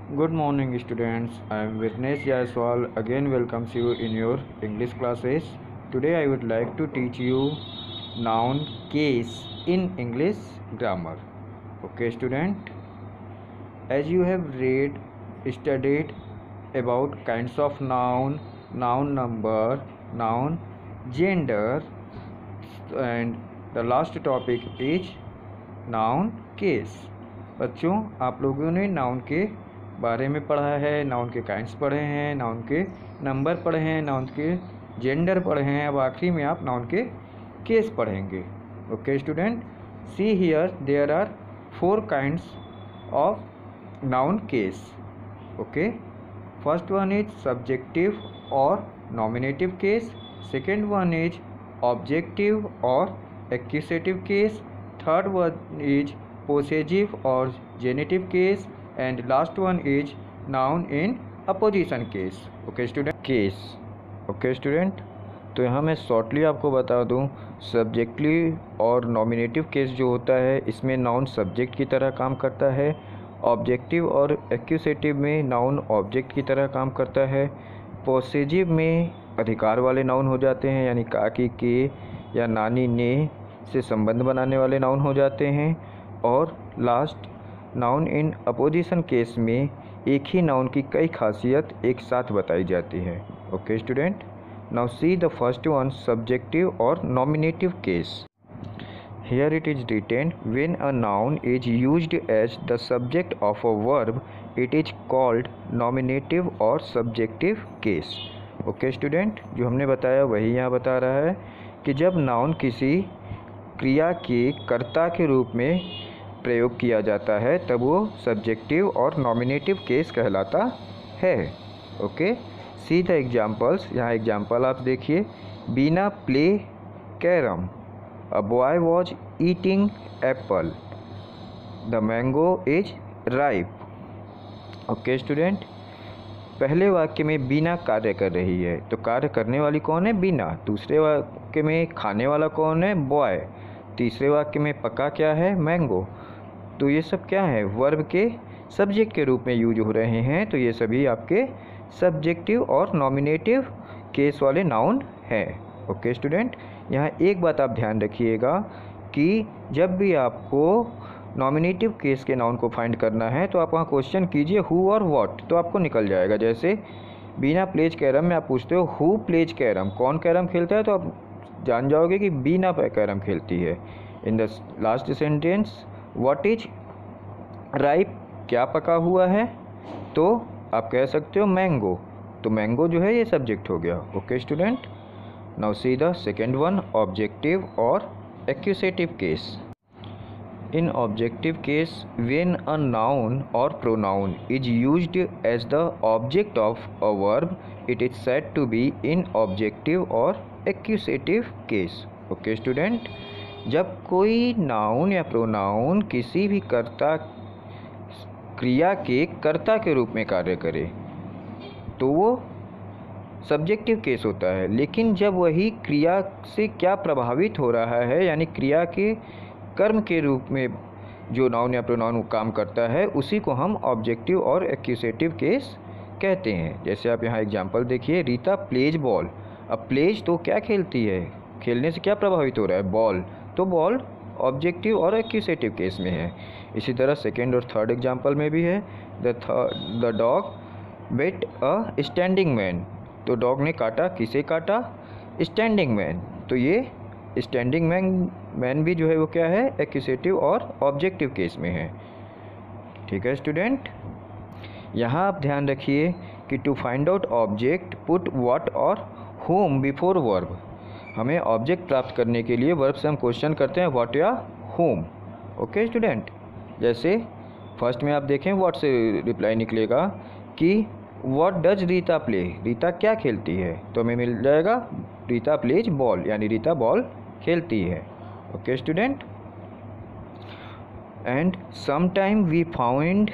Good morning, students. I am Virnesh Jaiswal. Again, welcomes you in your English classes. Today, I would like to teach you noun case in English grammar. Okay, student. As you have studied about kinds of noun, noun number, noun gender, and the last topic is noun case. बच्चों, आप लोगों ने noun के बारे में पढ़ा है, noun के काइंड्स पढ़े हैं, नाउन के नंबर पढ़े हैं, नाउन के जेंडर पढ़े हैं। अब आखिरी में आप नाउन के केस पढ़ेंगे। Okay student, see here there are 4 kinds of noun case. Okay, first one is subjective और nominative case, second one is objective और accusative case, third one is possessive or genitive case, and last one is noun in apposition case. Okay student, case. Okay student, तो यहाँ मैं shortly आपको बता दूँ, subjective और nominative case जो होता है इसमें नाउन सब्जेक्ट की तरह काम करता है, ऑब्जेक्टिव और एक्यूसेटिव में नाउन ऑब्जेक्ट की तरह काम करता है, पोसेसिव में अधिकार वाले नाउन हो जाते हैं, यानी काकी के या नानी ने से संबंध बनाने वाले नाउन हो जाते हैं, और last noun in opposition case में एक ही नाउन की कई खासियत एक साथ बताई जाती है। Okay student, now see the first one, subjective और nominative case. Here it is written, when a noun is used as the subject of a verb it is called nominative और सब्जेक्टिव केस। ओके स्टूडेंट, जो हमने बताया वही यहाँ बता रहा है कि जब नाउन किसी क्रिया के कर्ता के रूप में प्रयोग किया जाता है तब वो सब्जेक्टिव और नॉमिनेटिव केस कहलाता है। Okay, see the examples. यहाँ एग्जाम्पल आप देखिए, Beena play carrom, a boy was eating apple, the mango is ripe. Okay student, पहले वाक्य में बीना कार्य कर रही है, तो कार्य करने वाली कौन है? बीना। दूसरे वाक्य में खाने वाला कौन है? बॉय। तीसरे वाक्य में पका क्या है? मैंगो। तो ये सब क्या है? वर्ब के सब्जेक्ट के रूप में यूज हो रहे हैं, तो ये सभी आपके सब्जेक्टिव और नॉमिनेटिव केस वाले नाउन हैं। ओके स्टूडेंट, यहाँ एक बात आप ध्यान रखिएगा कि जब भी आपको नॉमिनेटिव केस के नाउन को फाइंड करना है तो आप वहाँ क्वेश्चन कीजिए हु और व्हाट, तो आपको निकल जाएगा। जैसे बीना प्लेज कैरम में आप पूछते हो हु प्लेज कैरम, कौन कैरम खेलता है, तो आप जान जाओगे कि बीना कैरम खेलती है। In the last sentence, what is ripe, क्या पका हुआ है, तो आप कह सकते हो मैंगो, तो मैंगो जो है ये सब्जेक्ट हो गया। Okay student, now see the second one, objective और accusative case. In objective case, when a noun or pronoun is used as the object of a verb, it is said to be in objective or accusative case. Okay student, जब कोई noun या pronoun किसी भी कर्ता क्रिया के कर्ता के रूप में कार्य करे तो वो सब्जेक्टिव केस होता है, लेकिन जब वही क्रिया से क्या प्रभावित हो रहा है, यानी क्रिया के कर्म के रूप में जो नाउन या प्रोनाउन काम करता है, उसी को हम ऑब्जेक्टिव और एक्यूसेटिव केस कहते हैं। जैसे आप यहाँ एग्जांपल देखिए, रीता प्लेज बॉल। अब प्लेज तो क्या खेलती है, खेलने से क्या प्रभावित हो रहा है? बॉल, तो बॉल ऑब्जेक्टिव और एक्यूसेटिव केस में है। इसी तरह सेकेंड और थर्ड एग्जाम्पल में भी है, the dog bit a standing man, तो डॉग ने काटा, किसे काटा? स्टैंडिंग मैन, तो ये स्टैंडिंग मैन भी जो है वो क्या है? एक्यूसेटिव और ऑब्जेक्टिव केस में है। ठीक है स्टूडेंट, यहाँ आप ध्यान रखिए कि to find out object put what or whom before verb. हमें ऑब्जेक्ट प्राप्त करने के लिए वर्ब से हम क्वेश्चन करते हैं व्हाट या whom। ओके स्टूडेंट, जैसे फर्स्ट में आप देखें व्हाट से रिप्लाई निकलेगा कि what does Rita play, Rita क्या खेलती है, तो हमें मिल जाएगा रीता प्लेज बॉल, यानी रीता बॉल खेलती है। Okay student, and sometime we found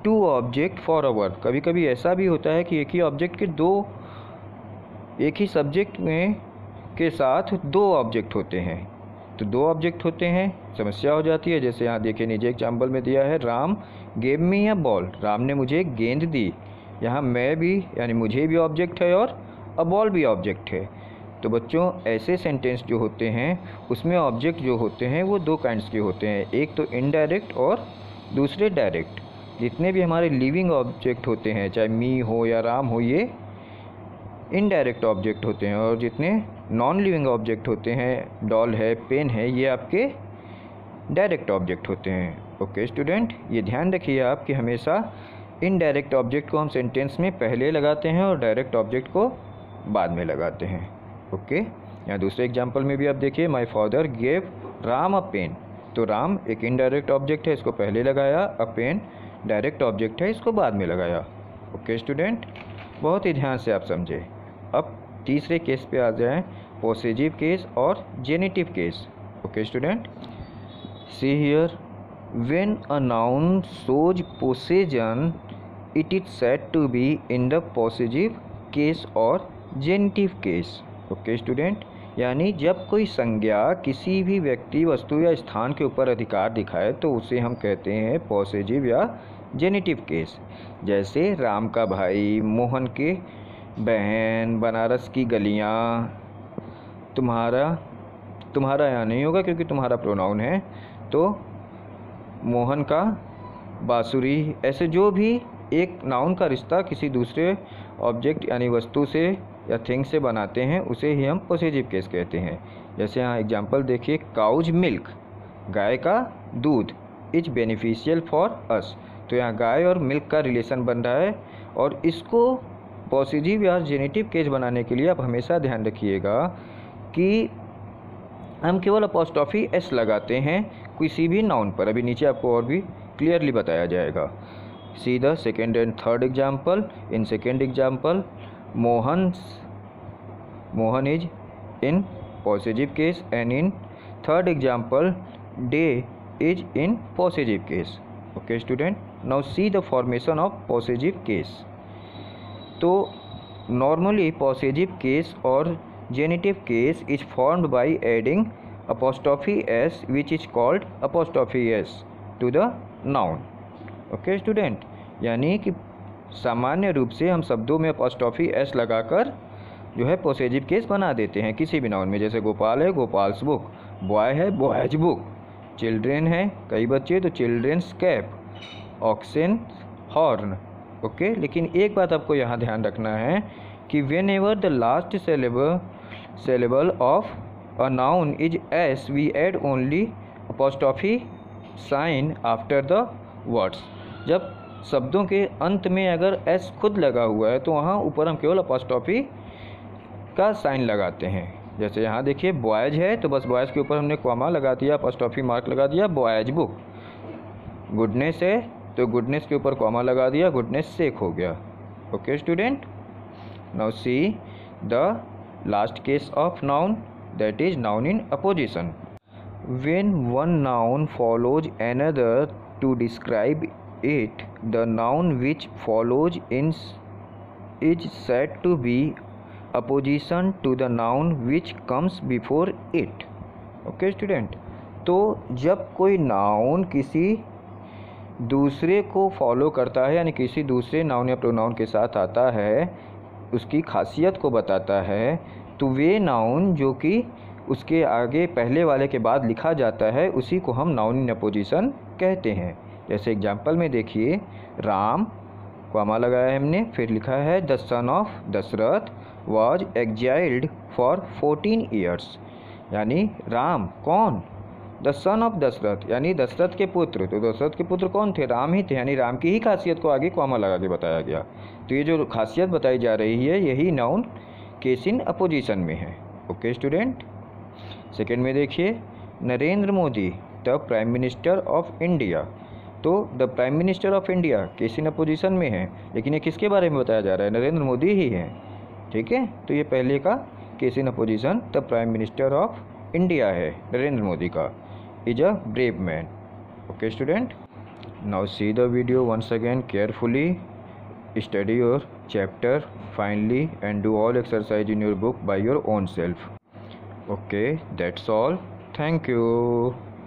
2 object for a verb. कभी कभी ऐसा भी होता है कि एक ही ऑब्जेक्ट के एक ही सब्जेक्ट में के साथ 2 ऑब्जेक्ट होते हैं, तो दो ऑब्जेक्ट होते हैं, समस्या हो जाती है। जैसे यहाँ देखिए नीचे एग्जाम्पल में दिया है, Ram gave me a ball, Ram ने मुझे गेंद दी। यहाँ मैं भी यानी मुझे भी ऑब्जेक्ट है और अ बॉल भी ऑब्जेक्ट है। तो बच्चों ऐसे सेंटेंस जो होते हैं उसमें ऑब्जेक्ट जो होते हैं वो दो काइंड्स के होते हैं, एक तो इनडायरेक्ट और दूसरे डायरेक्ट। जितने भी हमारे लिविंग ऑब्जेक्ट होते हैं, चाहे मी हो या राम हो, ये इनडायरेक्ट ऑब्जेक्ट होते हैं, और जितने नॉन लिविंग ऑब्जेक्ट होते हैं, डॉल है, पेन है, ये आपके डायरेक्ट ऑब्जेक्ट होते हैं। ओके स्टूडेंट, ये ध्यान रखिए आप कि हमेशा इनडायरेक्ट ऑब्जेक्ट को हम सेंटेंस में पहले लगाते हैं और डायरेक्ट ऑब्जेक्ट को बाद में लगाते हैं। ओके, यहाँ दूसरे एग्जाम्पल में भी आप देखिए, my father gave Ram a pen. तो राम एक इनडायरेक्ट ऑब्जेक्ट है, इसको पहले लगाया, अ पेन डायरेक्ट ऑब्जेक्ट है, इसको बाद में लगाया। ओके स्टूडेंट, बहुत ही ध्यान से आप समझे। अब तीसरे केस पे आ जाएं, पॉसेसिव केस और genitive case. Okay student, see here, when a noun shows possession it is said to be in the possessive case और जेनिटिव केस। ओके स्टूडेंट, यानी जब कोई संज्ञा किसी भी व्यक्ति, वस्तु या स्थान के ऊपर अधिकार दिखाए तो उसे हम कहते हैं पॉसेसिव या जेनिटिव केस। जैसे राम का भाई, मोहन के बहन, बनारस की गलियाँ, तुम्हारा यहाँ नहीं होगा क्योंकि तुम्हारा प्रोनाउन है, तो मोहन का बांसुरी। ऐसे जो भी एक नाउन का रिश्ता किसी दूसरे ऑब्जेक्ट यानी वस्तु से या थिंग से बनाते हैं उसे ही हम पॉसेसिव केस कहते हैं। जैसे यहाँ एग्जांपल देखिए, काउज मिल्क, गाय का दूध, इज बेनिफिशियल फॉर अस। तो यहाँ गाय और मिल्क का रिलेशन बन रहा है, और इसको पॉसेसिव या जेनिटिव केस बनाने के लिए आप हमेशा ध्यान रखिएगा कि हम केवल अपॉस्ट्रोफी एस लगाते हैं किसी भी नाउन पर। अभी नीचे आपको और भी क्लियरली बताया जाएगा। सी the second and third example. In second example, Mohan is in possessive case, and in third example, day is in possessive case. Okay student, now see the formation of possessive case. तो normally possessive case और genitive case is formed by adding apostrophe s, which is called apostrophe s to the noun. Okay student, यानी कि सामान्य रूप से हम शब्दों में apostrophe s लगाकर जो है पॉसेसिव केस बना देते हैं किसी भी नाउन में। जैसे गोपाल है, गोपाल्स बुक, बॉय है, बॉयज बुक, चिल्ड्रेन है, कई बच्चे, तो children's cap, oxen horn. Okay, लेकिन एक बात आपको यहाँ ध्यान रखना है कि whenever the last syllable of a noun is s, we add only apostrophe sign after the words. जब शब्दों के अंत में अगर s खुद लगा हुआ है तो वहाँ ऊपर हम केवल अपॉस्ट्रोफी का साइन लगाते हैं। जैसे यहाँ देखिए, बॉयज है तो बस बॉयज के ऊपर हमने कॉमा लगा दिया, अपॉस्ट्रोफी मार्क लगा दिया, बॉयज बुक। गुडनेस है तो गुडनेस के ऊपर कॉमा लगा दिया, गुडनेस सेक हो गया। Okay student, now see the last case of noun, that is noun in apposition. When one noun follows another to describe it, the noun which follows in is said to be opposition to the noun which comes before it. Okay student, तो जब कोई noun किसी दूसरे को follow करता है यानी किसी दूसरे नाउन या प्रोनाउन के साथ आता है, उसकी खासियत को बताता है, तो वे नाउन जो कि उसके आगे पहले वाले के बाद लिखा जाता है उसी को हम नाउन इन अपोजिशन कहते हैं। जैसे एग्जांपल में देखिए, राम कॉमा लगाया है हमने, फिर लिखा है the son of Dasharath was exiled for 14 years. यानी राम कौन, द सन ऑफ दशरथ यानी दशरथ के पुत्र। तो दशरथ के पुत्र कौन थे, राम ही थे, यानी राम की ही खासियत को आगे कॉमा लगा के बताया गया। तो ये जो खासियत बताई जा रही है यही नाउन केस इन अपोजिशन में है। ओके स्टूडेंट, सेकेंड में देखिए, Narendra Modi the prime minister of India. तो the prime minister of India case in apposition में है, लेकिन ये किसके बारे में बताया जा रहा है, नरेंद्र मोदी ही है। ठीक है, तो ये पहले का case in opposition the prime minister of India है, नरेंद्र मोदी का, is a brave man. Okay student, now see the video once again carefully, study your chapter finally and do all exercise in your book by your own self. Okay, that's all. Thank you.